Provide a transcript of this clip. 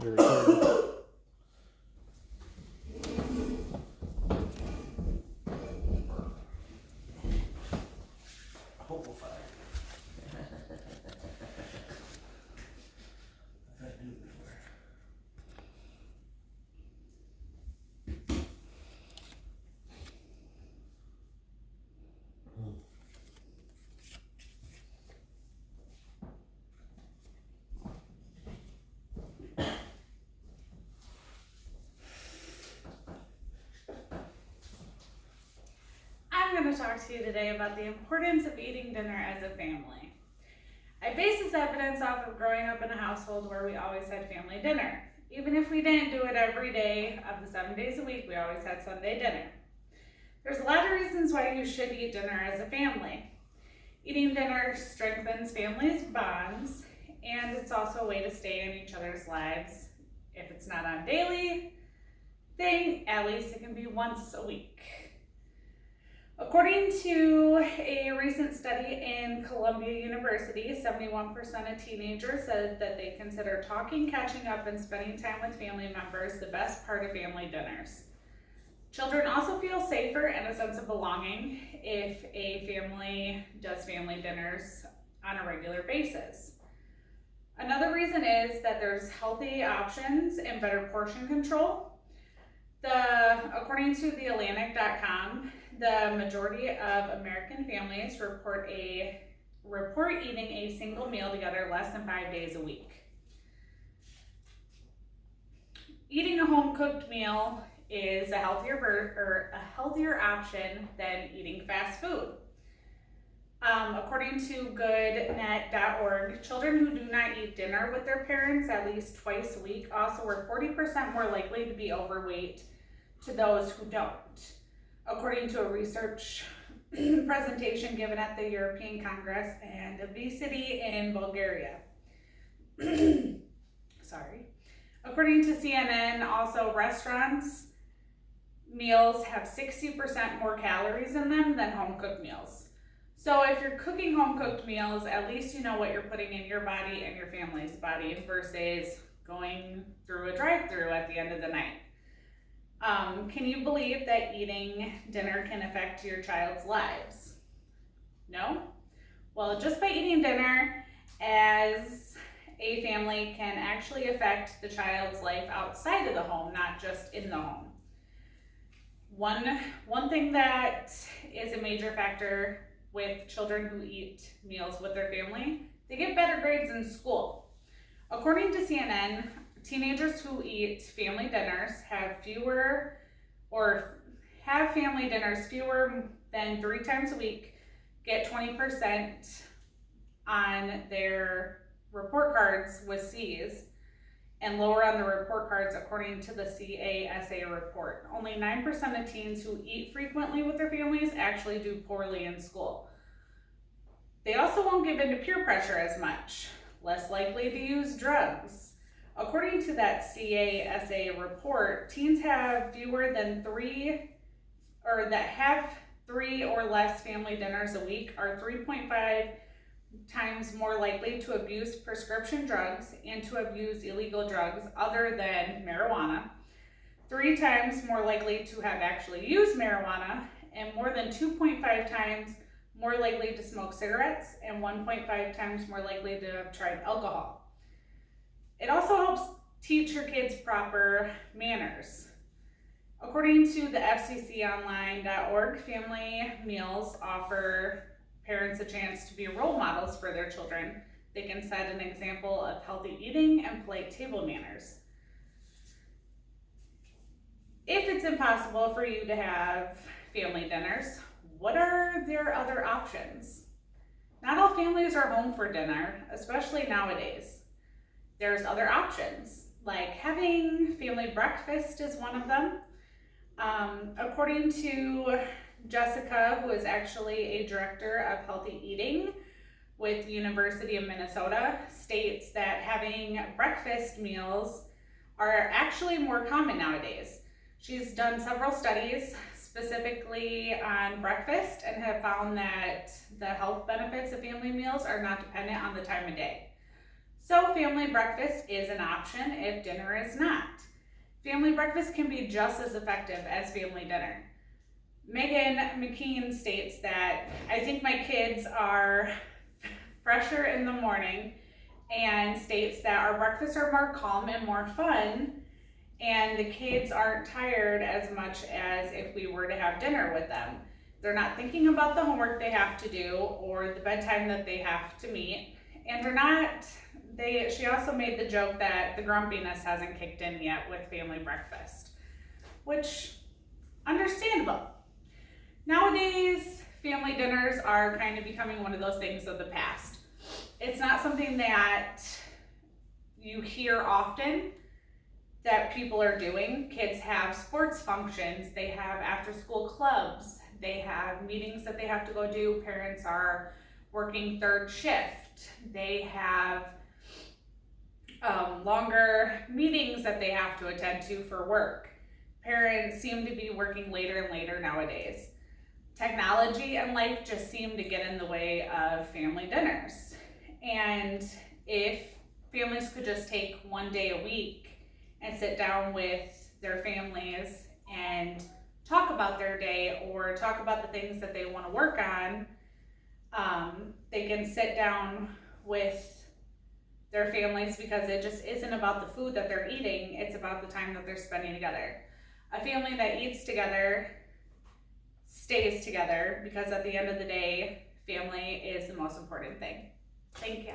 You're recording. Hopeful fire. I've do it before. I'm going to talk to you today about the importance of eating dinner as a family. I base this evidence off of growing up in a household where we always had family dinner. Even if we didn't do it every day of the 7 days a week, we always had Sunday dinner. There's a lot of reasons why you should eat dinner as a family. Eating dinner strengthens families' bonds, and it's also a way to stay in each other's lives. If it's not on daily thing, at least it can be once a week. According to a recent study in Columbia University, 71% of teenagers said that they consider talking, catching up, and spending time with family members the best part of family dinners. Children also feel safer and a sense of belonging if a family does family dinners on a regular basis. Another reason is that there's healthy options and better portion control. According to theatlantic.com, the majority of American families report eating a single meal together less than 5 days a week. Eating a home-cooked meal is a healthier option than eating fast food. According to goodnet.org, children who do not eat dinner with their parents at least twice a week also were 40% more likely to be overweight to those who don't, according to a research presentation given at the European Congress and Obesity in Bulgaria. Sorry. According to CNN, also restaurants meals have 60% more calories in them than home-cooked meals. So if you're cooking home-cooked meals, at least you know what you're putting in your body and your family's body versus going through a drive-thru at the end of the night. Can you believe that eating dinner can affect your child's lives? No? Well, just by eating dinner as a family can actually affect the child's life outside of the home, not just in the home. One thing that is a major factor with children who eat meals with their family, they get better grades in school. According to CNN, teenagers who eat family dinners have family dinners fewer than 3 times a week, get 20% on their report cards with C's, and lower on the report cards according to the CASA report. Only 9% of teens who eat frequently with their families actually do poorly in school. They also won't give in to peer pressure as much, less likely to use drugs. According to that CASA report, teens have have 3 or less family dinners a week are 3.5 times more likely to abuse prescription drugs and to abuse illegal drugs other than marijuana, 3 times more likely to have actually used marijuana, and more than 2.5 times more likely to smoke cigarettes, and 1.5 times more likely to have tried alcohol. It also helps teach your kids proper manners. According to the FCConline.org, family meals offer parents a chance to be role models for their children. They can set an example of healthy eating and polite table manners. If it's impossible for you to have family dinners, what are their other options? Not all families are home for dinner, especially nowadays. There's other options, like having family breakfast is one of them. According to Jessica, who is actually a director of healthy eating with the University of Minnesota, states that having breakfast meals are actually more common nowadays. She's done several studies specifically on breakfast and have found that the health benefits of family meals are not dependent on the time of day. So family breakfast is an option if dinner is not. Family breakfast can be just as effective as family dinner. Megan McKean states that, I think my kids are fresher in the morning, and states that our breakfasts are more calm and more fun, and the kids aren't tired as much as if we were to have dinner with them. They're not thinking about the homework they have to do or the bedtime that they have to meet, and she also made the joke that the grumpiness hasn't kicked in yet with family breakfast, which, understandable. Nowadays, family dinners are kind of becoming one of those things of the past. It's not something that you hear often that people are doing. Kids have sports functions, they have after-school clubs, they have meetings that they have to go do. Parents are working third shift. They have longer meetings that they have to attend to for work. Parents seem to be working later and later nowadays. Technology and life just seem to get in the way of family dinners. And if families could just take one day a week and sit down with their families and talk about their day or talk about the things that they want to work on, they can sit down with their families, because it just isn't about the food that they're eating, it's about the time that they're spending together. A family that eats together stays together, because at the end of the day, family is the most important thing. Thank you.